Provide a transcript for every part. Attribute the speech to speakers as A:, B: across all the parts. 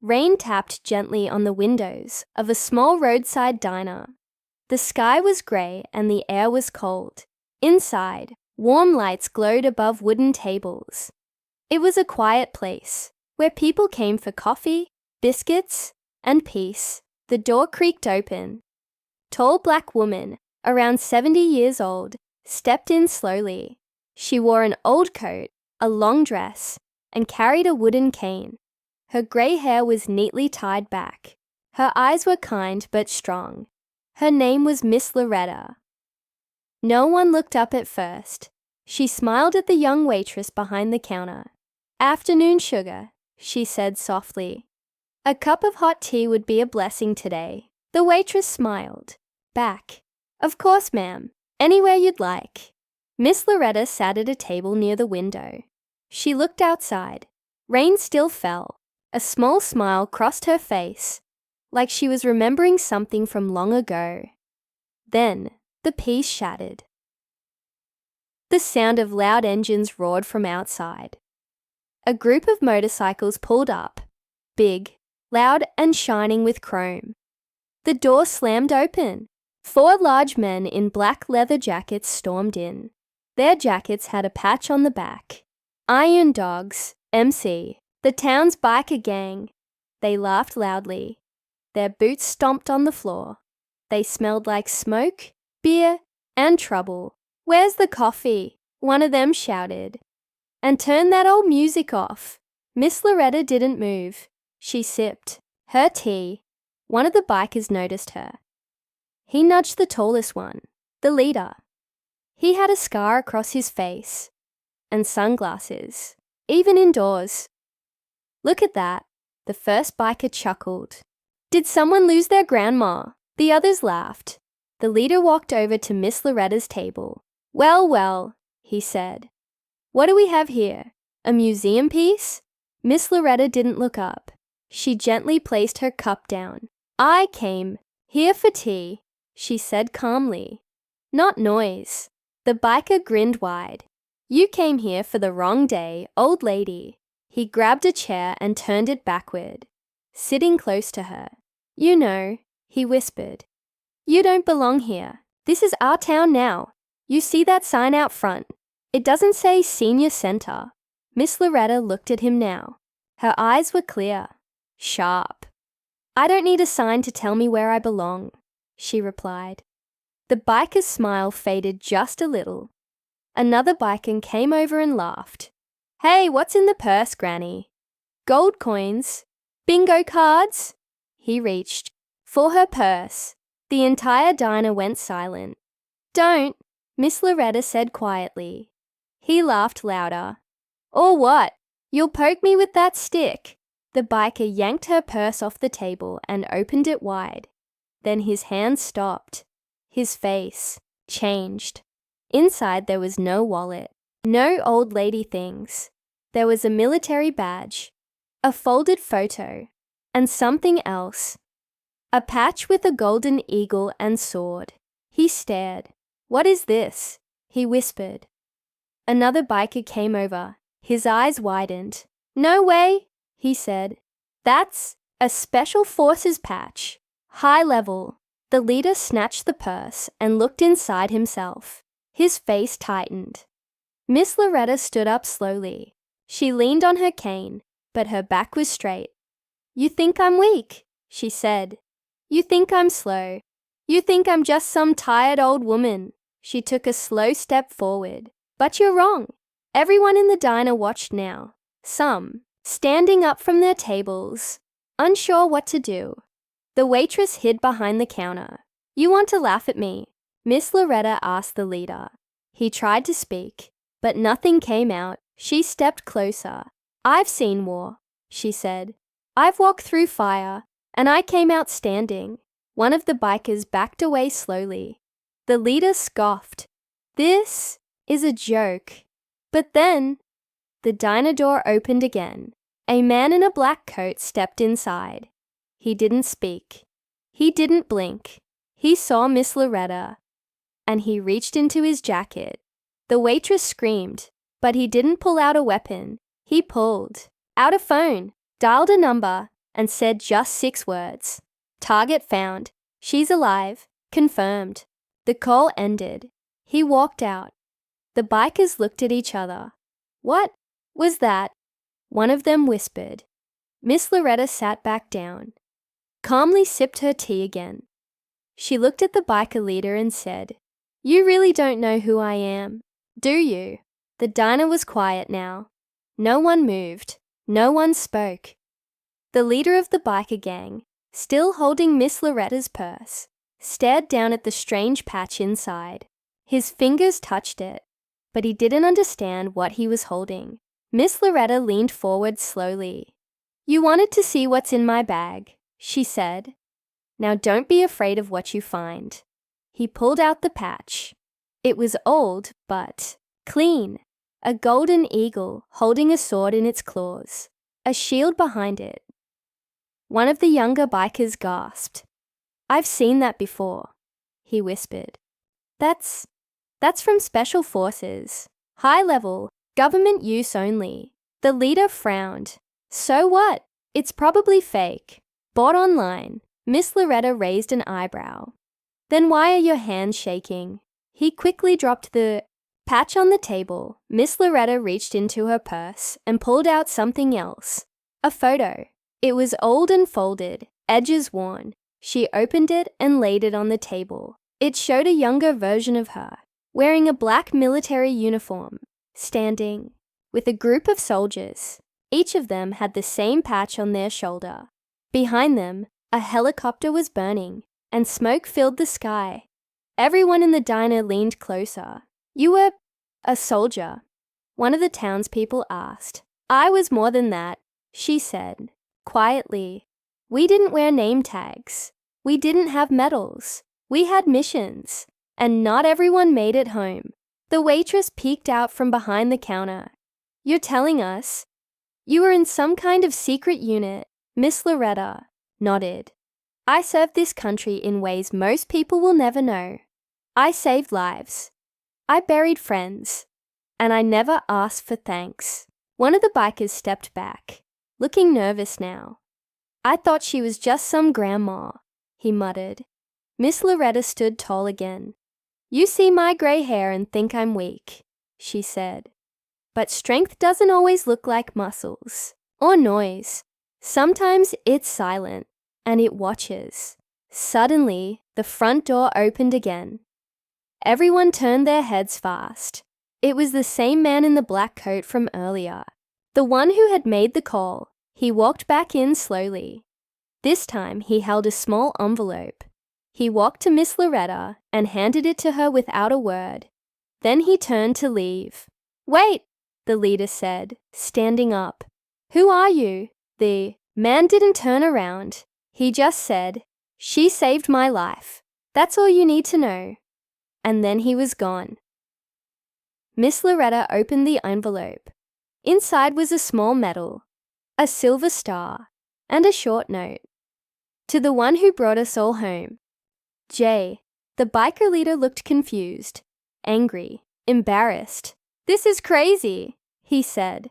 A: Rain tapped gently on the windows of a small roadside diner. The sky was grey and the air was cold. Inside, warm lights glowed above wooden tables. It was a quiet place where people came for coffee, biscuits, and peace. The door creaked open. Tall black woman, around 70 years old, stepped in slowly. She wore an old coat, a long dress, and carried a wooden cane. Her grey hair was neatly tied back. Her eyes were kind but strong. Her name was Miss Loretta. No one looked up at first. She smiled at the young waitress behind the counter. "Afternoon, sugar," she said softly. "A cup of hot tea would be a blessing today." The waitress smiled back. "Of course, ma'am. Anywhere you'd like." Miss Loretta sat at a table near the window. She looked outside. Rain still fell. A small smile crossed her face, like she was remembering something from long ago. Then the peace shattered. The sound of loud engines roared from outside. A group of motorcycles pulled up, big, loud and shining with chrome. The door slammed open. 4 large men in black leather jackets stormed in. Their jackets had a patch on the back. "Iron Dogs, MC, the town's biker gang." They laughed loudly. Their boots stomped on the floor. They smelled like smoke, beer, and trouble. "Where's the coffee?" one of them shouted. "And turn that old music off." Miss Loretta didn't move. She sipped her tea. One of the bikers noticed her. He nudged the tallest one, the leader. He had a scar across his face and sunglasses, even indoors. "Look at that," the first biker chuckled. "Did someone lose their grandma?" The others laughed. The leader walked over to Miss Loretta's table. "Well, well," he said. "What do we have here? A museum piece?" Miss Loretta didn't look up. She gently placed her cup down. "I came here for tea," she said calmly. "Not noise." The biker grinned wide. "You came here for the wrong day, old lady." He grabbed a chair and turned it backward, sitting close to her. "You know," he whispered, "you don't belong here. This is our town now. You see that sign out front? It doesn't say Senior Center." Miss Loretta looked at him now. Her eyes were clear, sharp. "I don't need a sign to tell me where I belong," she replied. The biker's smile faded just a little. Another biker came over and laughed. "Hey, what's in the purse, Granny?" "Gold coins. Bingo cards?" He reached for her purse. The entire diner went silent. "Don't," Miss Loretta said quietly. He laughed louder. "Or what? You'll poke me with that stick." The biker yanked her purse off the table and opened it wide. Then his hand stopped. His face changed. Inside there was no wallet, no old lady things. There was a military badge, a folded photo, and something else. A patch with a golden eagle and sword. He stared. "What is this?" he whispered. Another biker came over. His eyes widened. "No way," he said. "That's a Special Forces patch. High level." The leader snatched the purse and looked inside himself. His face tightened. Miss Loretta stood up slowly. She leaned on her cane, but her back was straight. "You think I'm weak," she said. "You think I'm slow. You think I'm just some tired old woman." She took a slow step forward. "But you're wrong." Everyone in the diner watched now. Some standing up from their tables, unsure what to do. The waitress hid behind the counter. "You want to laugh at me?" Miss Loretta asked the leader. He tried to speak, but nothing came out. She stepped closer. "I've seen war," she said. "I've walked through fire, and I came out standing." One of the bikers backed away slowly. The leader scoffed. "This is a joke." But then, the diner door opened again. A man in a black coat stepped inside. He didn't speak. He didn't blink. He saw Miss Loretta, and he reached into his jacket. The waitress screamed, but he didn't pull out a weapon. He pulled out a phone, dialed a number, and said just 6 words. Target found. She's alive. Confirmed. The call ended. He walked out. The bikers looked at each other. What was that? One of them whispered. Miss Loretta sat back down, calmly sipped her tea again. She looked at the biker leader and said, You really don't know who I am, do you? The diner was quiet now. No one moved. No one spoke. The leader of the biker gang, still holding Miss Loretta's purse, stared down at the strange patch inside. His fingers touched it, but he didn't understand what he was holding. Miss Loretta leaned forward slowly. You wanted to see what's in my bag, she said. Now don't be afraid of what you find. He pulled out the patch. It was old, but clean. A golden eagle holding a sword in its claws, a shield behind it. One of the younger bikers gasped. I've seen that before, he whispered. That's from Special Forces. High level, government use only. The leader frowned. So what? It's probably fake. Bought online. Miss Loretta raised an eyebrow. Then why are your hands shaking? He quickly dropped the patch on the table. Miss Loretta reached into her purse and pulled out something else. A photo. It was old and folded, edges worn. She opened it and laid it on the table. It showed a younger version of her, wearing a black military uniform, standing with a group of soldiers. Each of them had the same patch on their shoulder. Behind them, a helicopter was burning, and smoke filled the sky. Everyone in the diner leaned closer. You were a soldier? One of the townspeople asked. I was more than that, she said, quietly. We didn't wear name tags. We didn't have medals. We had missions, and not everyone made it home. The waitress peeked out from behind the counter. You're telling us you were in some kind of secret unit? Miss Loretta nodded. I served this country in ways most people will never know. I saved lives. I buried friends. And I never asked for thanks. One of the bikers stepped back, looking nervous now. I thought she was just some grandma, he muttered. Miss Loretta stood tall again. You see my gray hair and think I'm weak, she said. But strength doesn't always look like muscles or noise. Sometimes it's silent and it watches. Suddenly, the front door opened again. Everyone turned their heads fast. It was the same man in the black coat from earlier, the one who had made the call. He walked back in slowly. This time he held a small envelope. He walked to Miss Loretta and handed it to her without a word. Then he turned to leave. Wait, the leader said, standing up. Who are you? The man didn't turn around. He just said, She saved my life. That's all you need to know. And then he was gone. Miss Loretta opened the envelope. Inside was a small medal, a silver star, and a short note. To the one who brought us all home. Jay. The biker leader looked confused, angry, embarrassed. This is crazy, he said.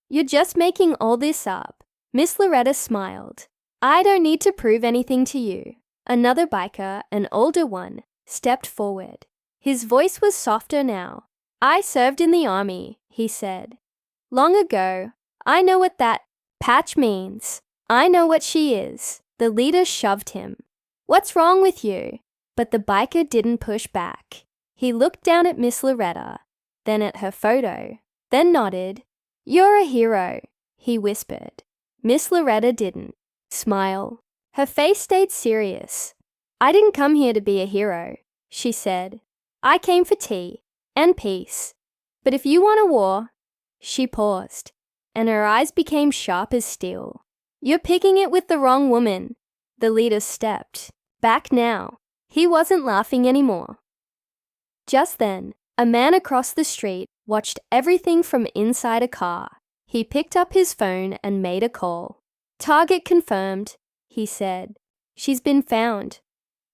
A: You're just making all this up. Miss Loretta smiled. I don't need to prove anything to you. Another biker, an older one, stepped forward. His voice was softer now. I served in the army, he said. Long ago. I know what that patch means. I know what she is. The leader shoved him. What's wrong with you? But the biker didn't push back. He looked down at Miss Loretta, then at her photo, then nodded. You're a hero, he whispered. Miss Loretta didn't smile. Her face stayed serious. I didn't come here to be a hero, she said. I came for tea and peace. But if you want a war, she paused, and her eyes became sharp as steel. You're picking it with the wrong woman. The leader stepped back now. He wasn't laughing anymore. Just then, a man across the street watched everything from inside a car. He picked up his phone and made a call. Target confirmed, he said. She's been found.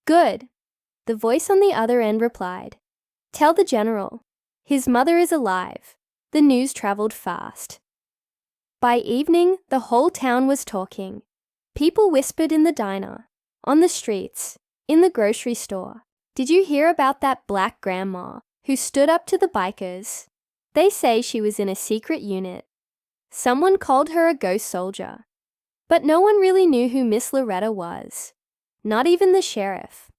A: Good. The voice on the other end replied. Tell the general. His mother is alive. The news traveled fast. By evening, the whole town was talking. People whispered in the diner, on the streets, in the grocery store. Did you hear about that black grandma who stood up to the bikers? They say she was in a secret unit. Someone called her a ghost soldier. But no one really knew who Miss Loretta was. Not even the sheriff.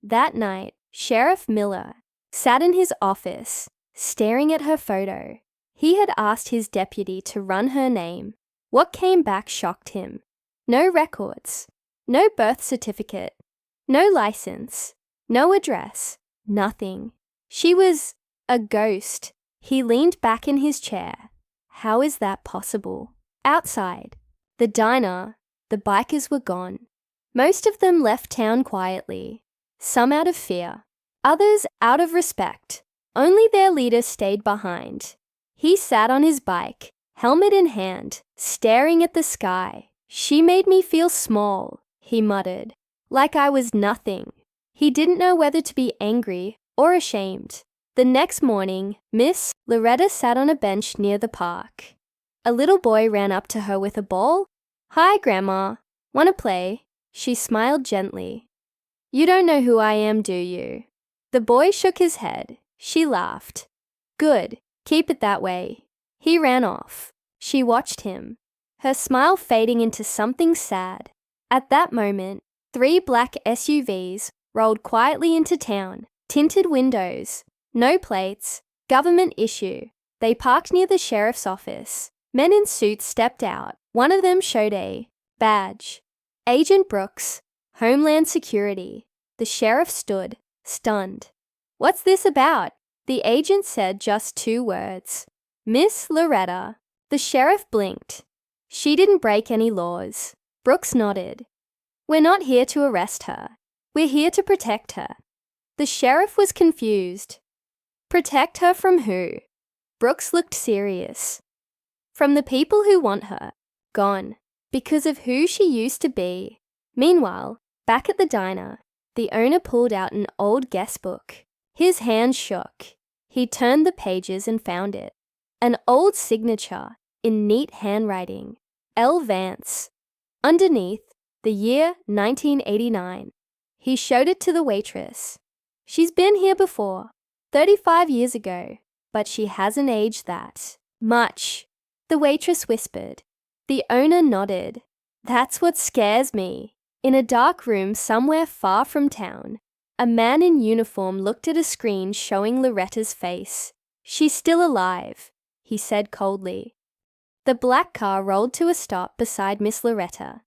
A: That night, Sheriff Miller sat in his office, staring at her photo. He had asked his deputy to run her name. What came back shocked him. No records, no birth certificate, no license, no address, nothing. She was a ghost. He leaned back in his chair. How is that possible? Outside, the diner, the bikers were gone. Most of them left town quietly, some out of fear, others out of respect. Only their leader stayed behind. He sat on his bike, helmet in hand, staring at the sky. She made me feel small, he muttered, like I was nothing. He didn't know whether to be angry or ashamed. The next morning, Miss Loretta sat on a bench near the park. A little boy ran up to her with a ball. "Hi, Grandma. Want to play?" She smiled gently. "You don't know who I am, do you?" The boy shook his head. She laughed. "Good. Keep it that way." He ran off. She watched him, her smile fading into something sad. At that moment, 3 black SUVs rolled quietly into town, tinted windows, no plates, government issue. They parked near the sheriff's office. Men in suits stepped out. One of them showed a badge. Agent Brooks, Homeland Security. The sheriff stood, stunned. "What's this about?" The agent said just 2 words. "Miss Loretta." The sheriff blinked. She didn't break any laws. Brooks nodded. "We're not here to arrest her. We're here to protect her." The sheriff was confused. Protect her from who? Brooks looked serious. From the people who want her, gone, because of who she used to be. Meanwhile, back at the diner, the owner pulled out an old guest book. His hand shook. He turned the pages and found it. An old signature in neat handwriting. L. Vance. Underneath, the year 1989. He showed it to the waitress. "She's been here before, 35 years ago, but she hasn't aged that much," the waitress whispered. The owner nodded. "That's what scares me." In a dark room somewhere far from town, a man in uniform looked at a screen showing Loretta's face. "She's still alive," he said coldly. The black car rolled to a stop beside Miss Loretta.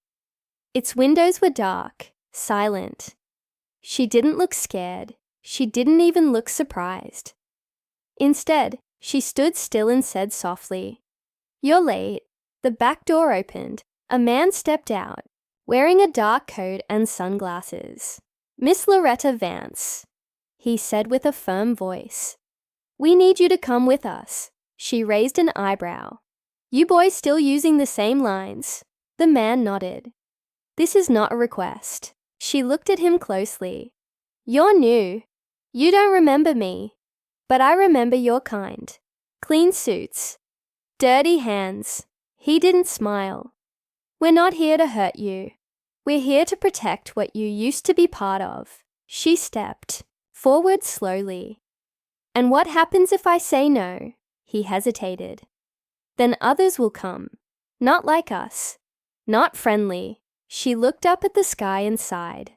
A: Its windows were dark, silent. She didn't look scared. She didn't even look surprised. Instead, she stood still and said softly, "You're late." The back door opened. A man stepped out, wearing a dark coat and sunglasses. "Miss Loretta Vance," he said with a firm voice. "We need you to come with us." She raised an eyebrow. "You boys still using the same lines?" The man nodded. "This is not a request." She looked at him closely. "You're new. You don't remember me, but I remember your kind. Clean suits, dirty hands." He didn't smile. "We're not here to hurt you. We're here to protect what you used to be part of." She stepped forward slowly. "And what happens if I say no?" He hesitated. "Then others will come. Not like us. Not friendly." She looked up at the sky and sighed.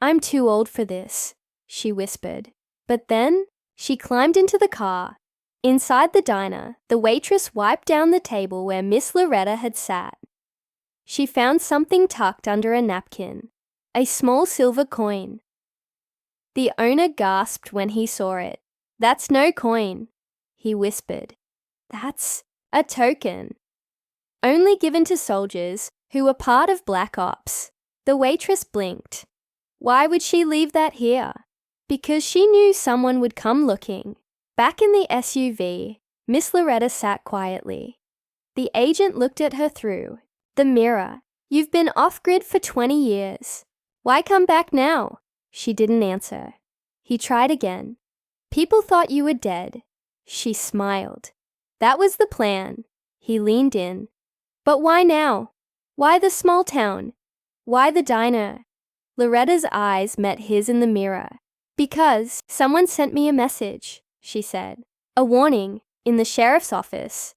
A: "I'm too old for this," she whispered. But then she climbed into the car. Inside the diner, the waitress wiped down the table where Miss Loretta had sat. She found something tucked under a napkin, a small silver coin. The owner gasped when he saw it. "That's no coin," he whispered. "That's a token. Only given to soldiers who were part of Black Ops." The waitress blinked. Why would she leave that here? Because she knew someone would come looking. Back in the SUV, Miss Loretta sat quietly. The agent looked at her through the mirror. "You've been off-grid for 20 years. Why come back now?" She didn't answer. He tried again. "People thought you were dead." She smiled. "That was the plan." He leaned in. "But why now? Why the small town? Why the diner? Loretta's eyes met his in the mirror. Because someone sent me a message, she said. A warning, in the sheriff's office.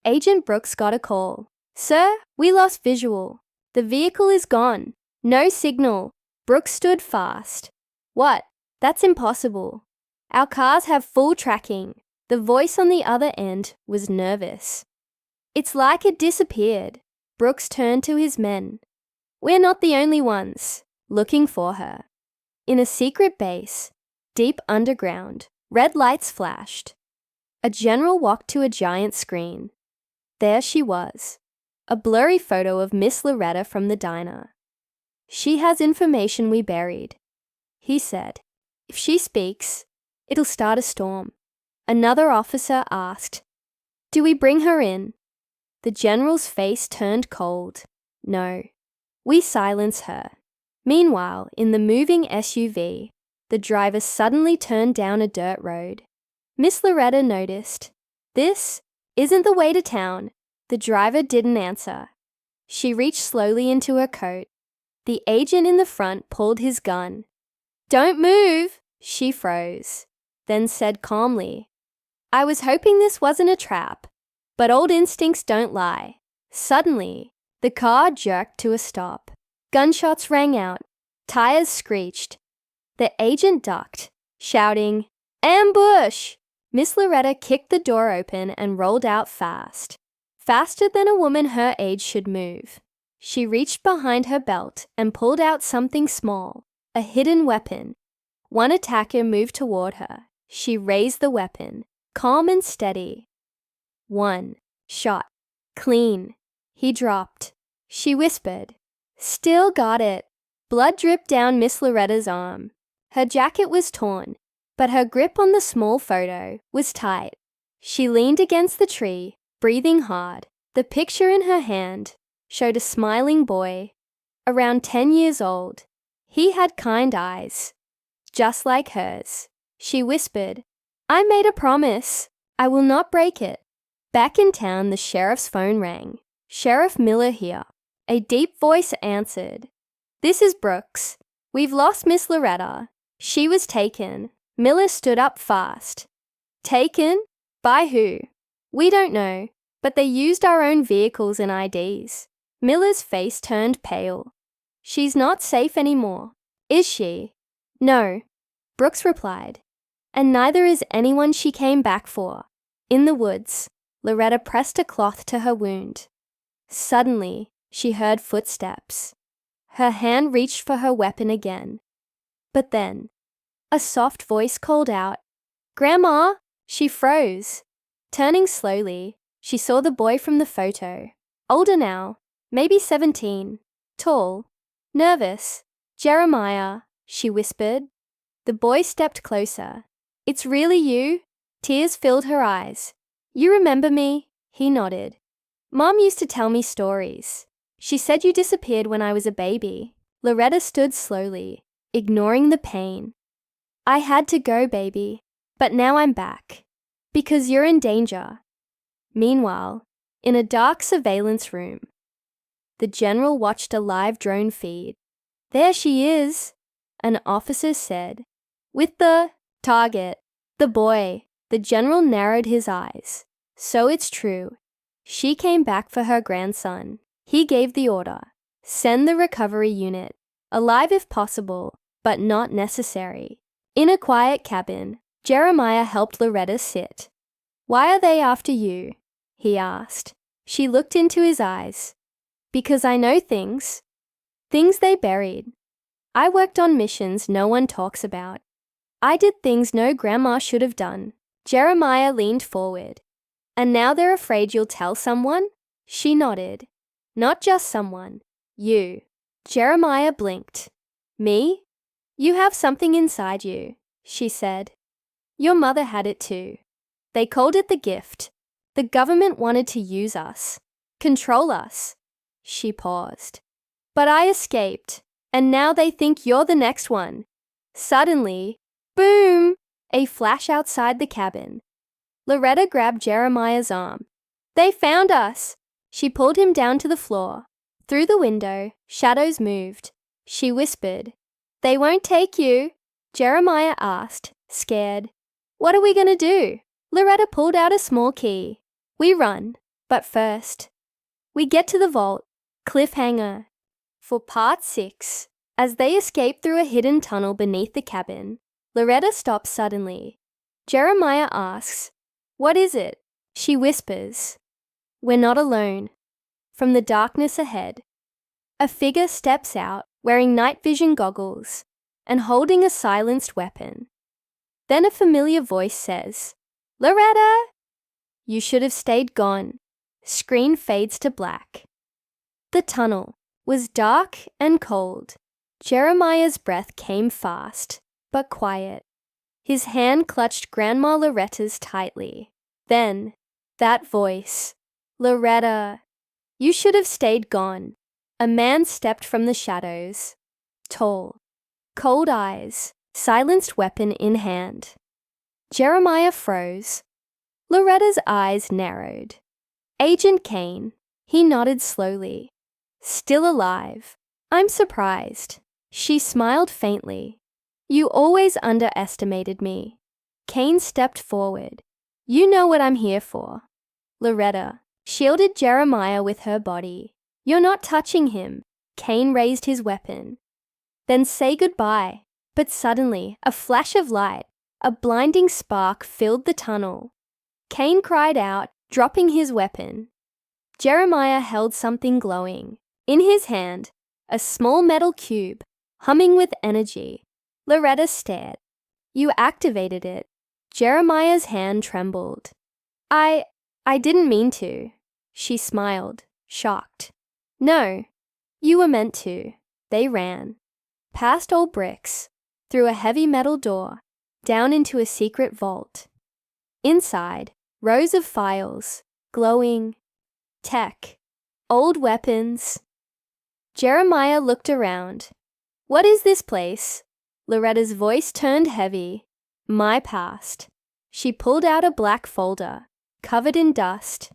A: Agent Brooks got a call. Sir, we lost visual. The vehicle is gone. No signal. Brooks stood fast. What? That's impossible. Our cars have full tracking. The voice on the other end was nervous. It's like it disappeared. Brooks turned to his men. We're not the only ones looking for her. In a secret base, deep underground, red lights flashed. A general walked to a giant screen. There she was, a blurry photo of Miss Loretta from the diner. She has information we buried, he said. If she speaks, it'll start a storm. Another officer asked, Do we bring her in? The general's face turned cold. No, we silence her. Meanwhile, in the moving SUV, the driver suddenly turned down a dirt road. Miss Loretta noticed. This isn't the way to town. The driver didn't answer. She reached slowly into her coat. The agent in the front pulled his gun. Don't move, she froze, then said calmly, I was hoping this wasn't a trap, but old instincts don't lie. Suddenly, the car jerked to a stop. Gunshots rang out. Tires screeched. The agent ducked, shouting, Ambush! Miss Loretta kicked the door open and rolled out fast. Faster than a woman her age should move. She reached behind her belt and pulled out something small, a hidden weapon. One attacker moved toward her. She raised the weapon, calm and steady. One shot. Clean. He dropped. She whispered, Still got it. Blood dripped down Miss Loretta's arm. Her jacket was torn, but her grip on the small photo was tight. She leaned against the tree, breathing hard. The picture in her hand showed a smiling boy, around 10 years old. He had kind eyes, just like hers. She whispered, I made a promise. I will not break it. Back in town, the sheriff's phone rang. Sheriff Miller here. A deep voice answered. This is Brooks. We've lost Miss Loretta. She was taken. Miller stood up fast. Taken? By who? We don't know, but they used our own vehicles and IDs. Miller's face turned pale. She's not safe anymore. Is she? No, Brooks replied. And neither is anyone she came back for. In the woods, Loretta pressed a cloth to her wound. Suddenly, she heard footsteps. Her hand reached for her weapon again. But then, a soft voice called out, Grandma! She froze. Turning slowly, she saw the boy from the photo. Older now, maybe 17. Tall. Nervous. Jeremiah, she whispered. The boy stepped closer. It's really you? Tears filled her eyes. You remember me? He nodded. Mom used to tell me stories. She said you disappeared when I was a baby. Loretta stood slowly, ignoring the pain. I had to go, baby, but now I'm back. Because you're in danger. Meanwhile, in a dark surveillance room, the general watched a live drone feed. There she is, an officer said, with the target, the boy. The general narrowed his eyes. So it's true. She came back for her grandson. He gave the order. Send the recovery unit. Alive if possible, but not necessary. In a quiet cabin, Jeremiah helped Loretta sit. Why are they after you? He asked. She looked into his eyes. Because I know things. Things they buried. I worked on missions no one talks about. I did things no grandma should have done. Jeremiah leaned forward. And now they're afraid you'll tell someone? She nodded. Not just someone. You. Jeremiah blinked. Me? You have something inside you, she said. Your mother had it too. They called it the gift. The government wanted to use us. Control us. She paused. But I escaped, and now they think you're the next one. Suddenly, boom! A flash outside the cabin. Loretta grabbed Jeremiah's arm. They found us! She pulled him down to the floor. Through the window, shadows moved. She whispered, "They won't take you." Jeremiah asked, scared, "What are we going to do?" Loretta pulled out a small key. We run, but first, we get to the vault. Cliffhanger. For part 6, as they escape through a hidden tunnel beneath the cabin, Loretta stops suddenly. Jeremiah asks, "What is it?" She whispers, "We're not alone." From the darkness ahead, a figure steps out wearing night vision goggles and holding a silenced weapon. Then a familiar voice says, "Loretta!" "You should have stayed gone." Screen fades to black. The tunnel was dark and cold. Jeremiah's breath came fast, but quiet. His hand clutched Grandma Loretta's tightly. Then, that voice, "Loretta, you should have stayed gone." A man stepped from the shadows. Tall, cold eyes, silenced weapon in hand. Jeremiah froze. Loretta's eyes narrowed. "Agent Kane." He nodded slowly. "Still alive. I'm surprised." She smiled faintly. "You always underestimated me." Kane stepped forward. "You know what I'm here for." Loretta shielded Jeremiah with her body. "You're not touching him." Kane raised his weapon. "Then say goodbye." But suddenly, a flash of light, a blinding spark filled the tunnel. Kane cried out, dropping his weapon. Jeremiah held something glowing. In his hand, a small metal cube, humming with energy. Loretta stared. "You activated it." Jeremiah's hand trembled. I didn't mean to." She smiled, shocked. "No, you were meant to." They ran. Past old bricks, through a heavy metal door, down into a secret vault. Inside, rows of files, glowing, tech, old weapons. Jeremiah looked around. "What is this place?" Loretta's voice turned heavy. "My past." She pulled out a black folder, covered in dust.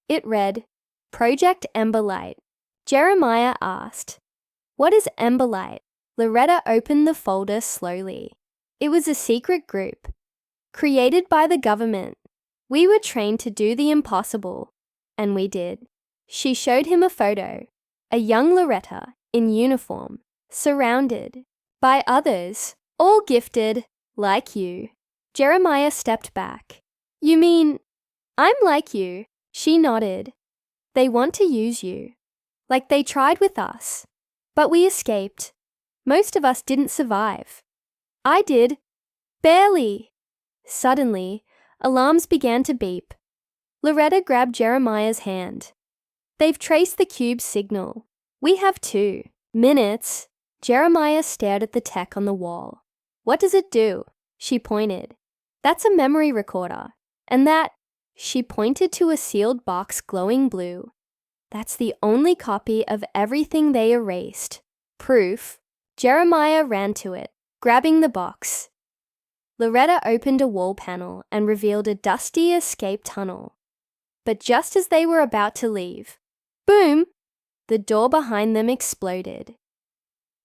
A: It read, "Project Emberlight." Jeremiah asked, "What is Emberlight?" Loretta opened the folder slowly. It was a secret group, created by the government. We were trained to do the impossible, and we did. She showed him a photo, a young Loretta in uniform, surrounded by others, all gifted, like you. Jeremiah stepped back. "You mean, I'm like you?" She nodded. "They want to use you, like they tried with us. But we escaped. Most of us didn't survive. I did. Barely." Suddenly, alarms began to beep. Loretta grabbed Jeremiah's hand. "They've traced the cube's signal. We have too." "Minutes." Jeremiah stared at the tech on the wall. "What does it do?" She pointed. "That's a memory recorder. And that," she pointed to a sealed box glowing blue. "That's the only copy of everything they erased. Proof." Jeremiah ran to it, grabbing the box. Loretta opened a wall panel and revealed a dusty escape tunnel. But just as they were about to leave, boom! The door behind them exploded.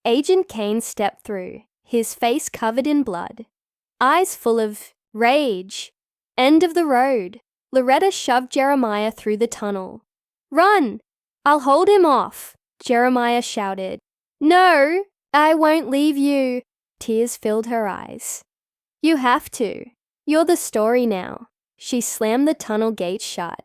A: Agent Kane stepped through, his face covered in blood, eyes full of rage. End of the road. Loretta shoved Jeremiah through the tunnel. "Run! I'll hold him off," Jeremiah shouted. "No, I won't leave you." Tears filled her eyes. "You have to. You're the story now." She slammed the tunnel gate shut.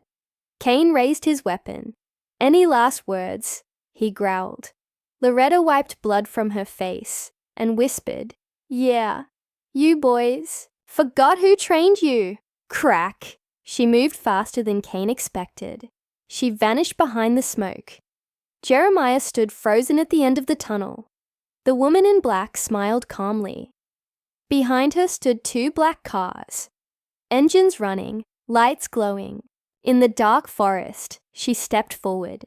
A: Kane raised his weapon. "Any last words?" he growled. Loretta wiped blood from her face and whispered, "Yeah, you boys forgot who trained you." Crack! She moved faster than Kane expected. She vanished behind the smoke. Jeremiah stood frozen at the end of the tunnel. The woman in black smiled calmly. Behind her stood 2 black cars, engines running, lights glowing. In the dark forest, she stepped forward.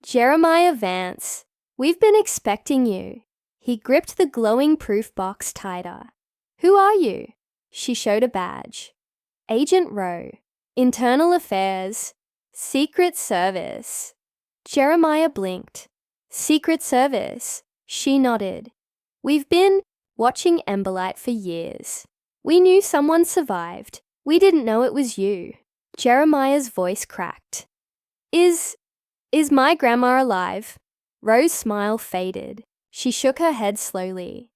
A: "Jeremiah Vance, we've been expecting you." He gripped the glowing proof box tighter. "Who are you?" She showed a badge. "Agent Rowe, Internal Affairs, Secret Service." Jeremiah blinked. Secret Service. She nodded. We've been watching Emberlight for years. We knew someone survived. We didn't know it was you. Jeremiah's voice cracked. Is my grandma alive? Rose's smile faded. She shook her head slowly.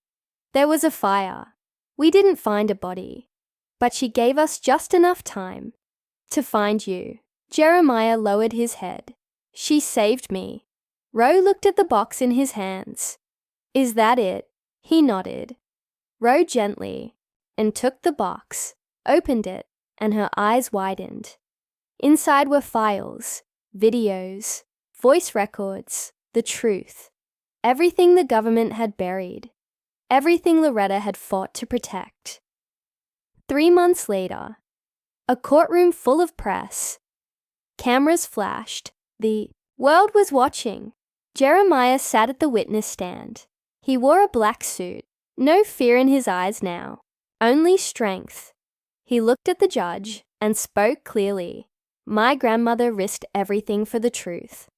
A: There was a fire. We didn't find a body, but she gave us just enough time to find you. Jeremiah lowered his head. She saved me. Rose looked at the box in his hands. Is that it? He nodded. Rose gently and took the box, opened it, and her eyes widened. Inside were files, videos, voice records, the truth. Everything the government had buried. Everything Loretta had fought to protect. 3 months later, a courtroom full of press. Cameras flashed. The world was watching. Jeremiah sat at the witness stand. He wore a black suit. No fear in his eyes now, only strength. He looked at the judge and spoke clearly. My grandmother risked everything for the truth.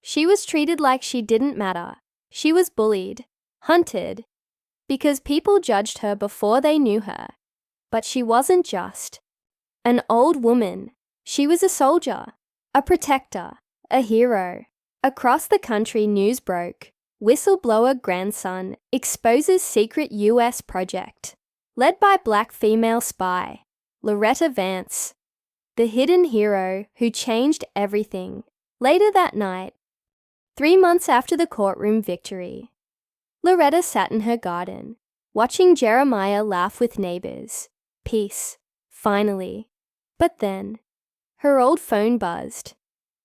A: She was treated like she didn't matter. She was bullied, hunted, because people judged her before they knew her. But she wasn't just an old woman. She was a soldier, a protector, a hero. Across the country, news broke. Whistleblower grandson exposes secret U.S. project. Led by black female spy, Loretta Vance, the hidden hero who changed everything. Later that night, 3 months after the courtroom victory, Loretta sat in her garden, watching Jeremiah laugh with neighbors. Peace, finally. But then, her old phone buzzed.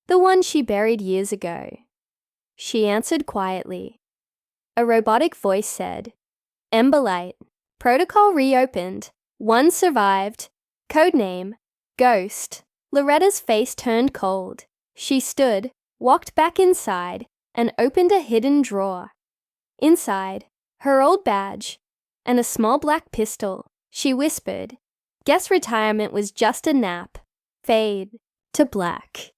A: The one she buried years ago. She answered quietly. A robotic voice said, Emberlight. Protocol reopened. One survived. Codename, Ghost. Loretta's face turned cold. She stood, walked back inside, and opened a hidden drawer. Inside, her old badge and a small black pistol. She whispered, Guess retirement was just a nap. Fade to black.